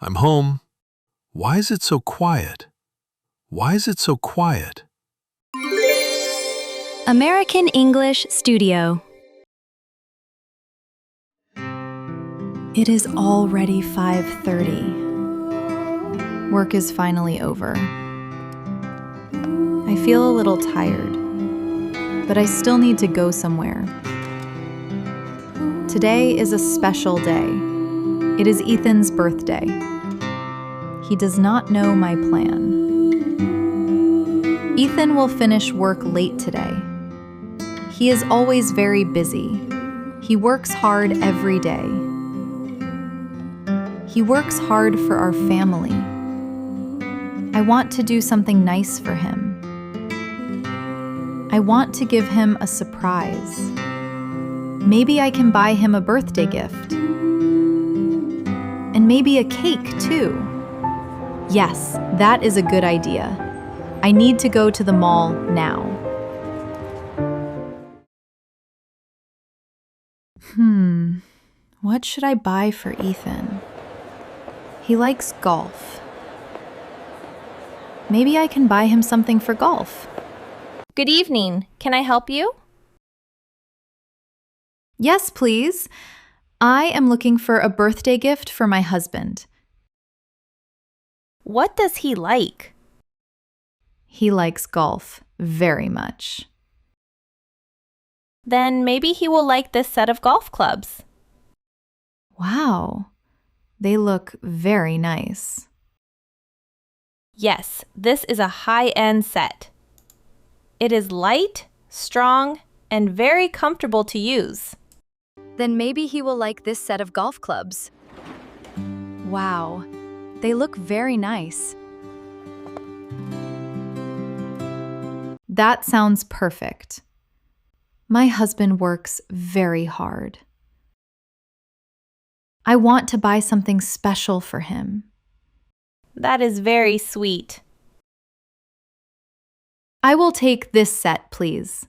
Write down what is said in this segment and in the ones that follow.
I'm home. Why is it so quiet? Why is it so quiet? American English Studio. It is already 5:30. Work is finally over. I feel a little tired, but I still need to go somewhere. Today is a special day. It is Ethan's birthday. He does not know my plan. Ethan will finish work late today. He is always very busy. He works hard every day. He works hard for our family. I want to do something nice for him. I want to give him a surprise. Maybe I can buy him a birthday gift. And maybe a cake, too. Yes, that is a good idea. I need to go to the mall now. What should I buy for Ethan? He likes golf. Maybe I can buy him something for golf. Good evening. Can I help you? Yes, please. I am looking for a birthday gift for my husband. What does he like? He likes golf very much. Then maybe he will like this set of golf clubs. Wow, they look very nice. Yes, this is a high-end set. It is light, strong, and very comfortable to use. Then maybe he will like this set of golf clubs. Wow, they look very nice. That sounds perfect. My husband works very hard. I want to buy something special for him. That is very sweet. I will take this set, please.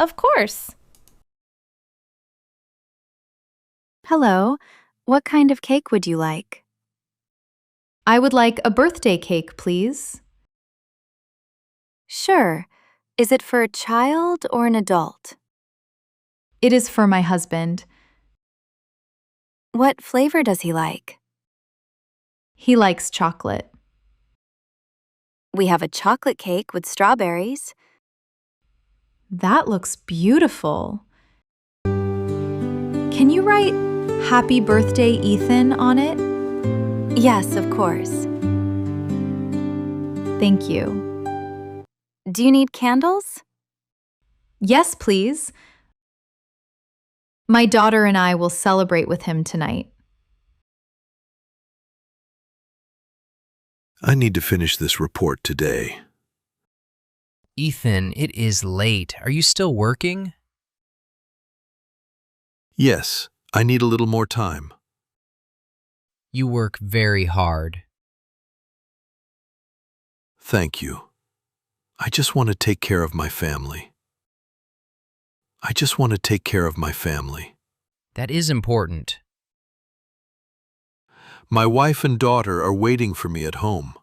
Of course. Hello, what kind of cake would you like? I would like a birthday cake, please. Sure. Is it for a child or an adult? It is for my husband. What flavor does he like? He likes chocolate. We have a chocolate cake with strawberries. That looks beautiful. Can you write Happy Birthday, Ethan on it? Yes, of course. Thank you. Do you need candles? Yes, please. My daughter and I will celebrate with him tonight. I need to finish this report today. Ethan, it is late. Are you still working? Yes, I need a little more time. You work very hard. Thank you. I just want to take care of my family. I just want to take care of my family. That is important. My wife and daughter are waiting for me at home.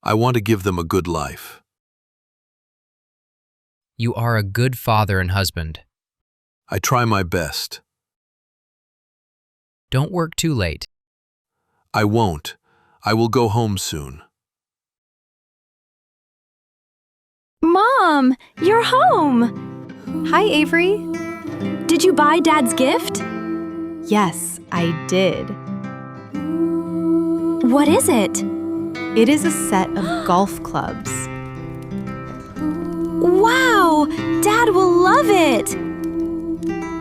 I want to give them a good life. You are a good father and husband. I try my best. Don't work too late. I won't. I will go home soon. Mom, you're home! Hi, Avery. Did you buy Dad's gift? Yes, I did. What is it? It is a set of golf clubs. Wow! Dad will love it!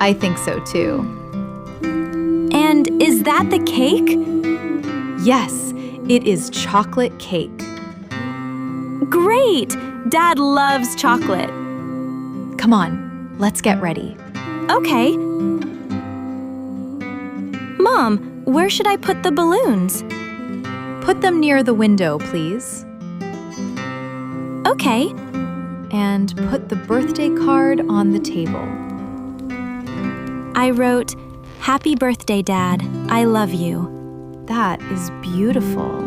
I think so too. And is that the cake? Yes, it is chocolate cake. Great! Dad loves chocolate. Come on, let's get ready. Okay. Mom, where should I put the balloons? Put them near the window, please. Okay. And put the birthday card on the table. I wrote, "Happy birthday, Dad. I love you." That is beautiful.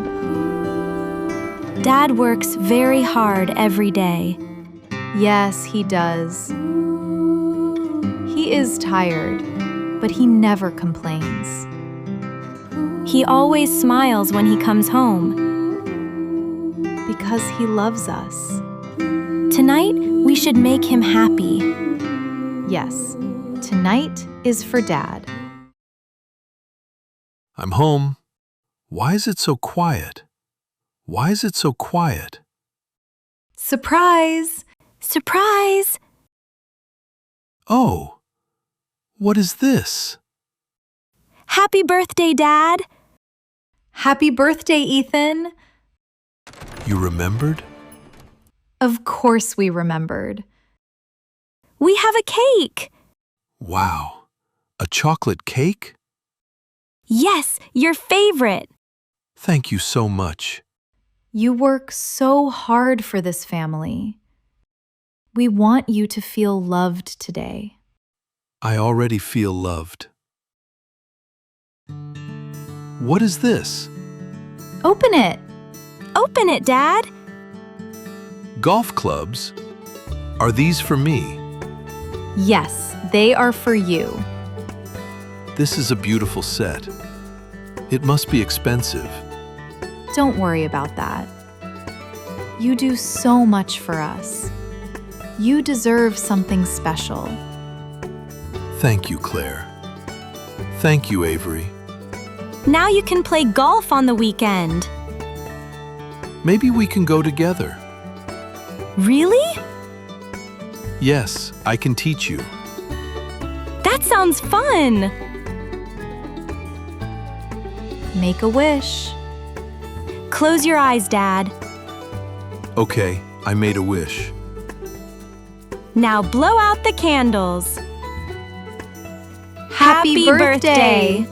Dad works very hard every day. Yes, he does. He is tired, but he never complains. He always smiles when he comes home. Because he loves us. Tonight, we should make him happy. Yes, tonight is for Dad. I'm home. Why is it so quiet? Why is it so quiet? Surprise! Surprise! Oh, what is this? Happy birthday, Dad! Happy birthday, Ethan! You remembered? Of course we remembered. We have a cake! Wow, a chocolate cake? Yes, your favorite! Thank you so much. You work so hard for this family. We want you to feel loved today. I already feel loved. What is this? Open it! Open it, Dad! Golf clubs? Are these for me? Yes, they are for you. This is a beautiful set. It must be expensive. Don't worry about that. You do so much for us. You deserve something special. Thank you, Claire. Thank you, Avery. Now you can play golf on the weekend. Maybe we can go together. Really? Yes, I can teach you. That sounds fun! Make a wish. Close your eyes, Dad. Okay, I made a wish. Now blow out the candles. Happy birthday!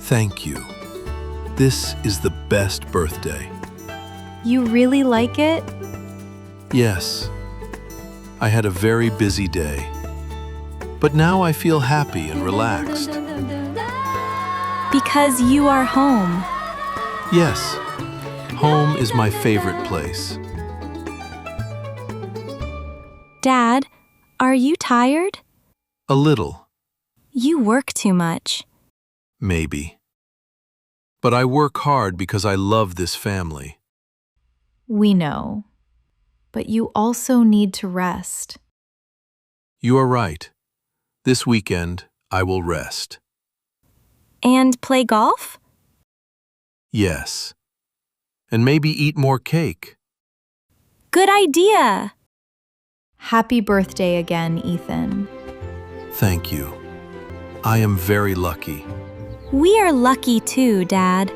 Thank you. This is the best birthday. You really like it? Yes, I had a very busy day. But now I feel happy and relaxed. Because you are home. Yes, home is my favorite place. Dad, are you tired? A little, You work too much. maybe. But I work hard because I love this family. We know. But you also need to rest. You are right. This weekend, I will rest. And play golf? Yes. And maybe eat more cake. Good idea! Happy birthday again, Ethan. Thank you. I am very lucky. We are lucky too, Dad.